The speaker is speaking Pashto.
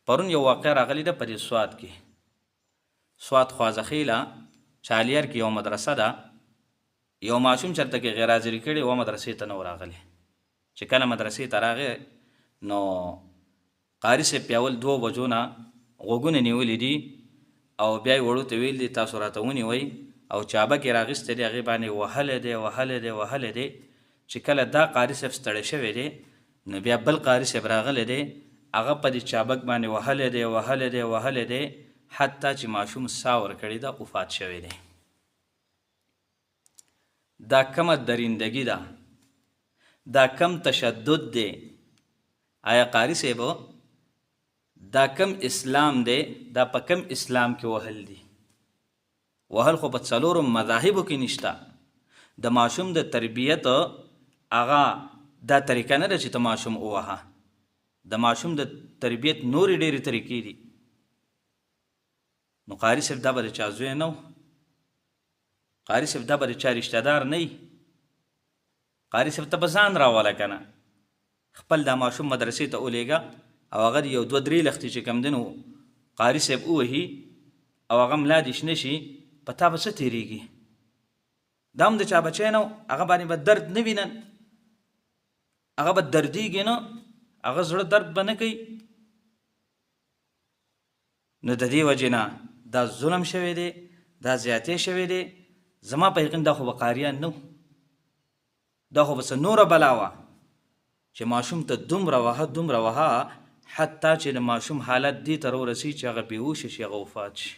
پرون یو واقع راغلی ده په دې سوات کې، سوات خوازخیله چالیار کې یو مدرسه ده. یو ماشوم چېرته کې غیر حاضري کړې وه، مدرسې ته نه و راغلی. چې کله مدرسې ته راغی نو قاري صاحب بیا اول 2 بجو نه غوږونه نیولي دي او بیا یې وړو ته ویل دي تاسو راته ونیوئ، او چابک یې راغیستی دی، هغې باندې وهلی دی. چې کله دا قاري صاحب ستړی شوی دی نو بیا بل قاري صاحب راغلی دی، هغه په دې چابک باندې وهلی دی حتی چې ماشوم ساه ورکړې ده، وفات شوی دی. دا کمه درندګي ده، دا کم تشدد دی. آیا قاري صاحب دا کم اسلام دی؟ دا په کم اسلام کې وهل دي؟ وهل خو په 4 مذاهبو کې نشته. د ماشوم د تربیت هغه دا طریقه نه ده چې ته ماشوم ووهه. د ماشوم د تربیت نورې ډېرې طریقې دي. نو قاري صاحب دا به د چا زوی نه و، قاري صاحب دا به د چا رشته دار نه وي. قاري صاحب ته به ځان راوله که نه، خپل دا ماشوم مدرسې ته ولیږه او هغه یو 2-3 لختې چې کوم دی نو قاري صاحب ووهي او هغه ملا دې شنه شي، په تا به څه تېرېږي؟ دا هم د چا بچی نه و، هغه باندې به درد نه وینن، هغه به دردېږي نه، هغه زړه درد به نه کوي. نو د دې وجې نه دا ظلم شوی دی، دا زیاتې شوی دی. زما په یقین دا خو به قاریان نه و، دا خو به څه نوره بلا وه چې ماشوم ته دومره وهه حتی چې د ماشوم حالت دې ته ورسي چې هغه بېهوشه شي، هغه وفات شي.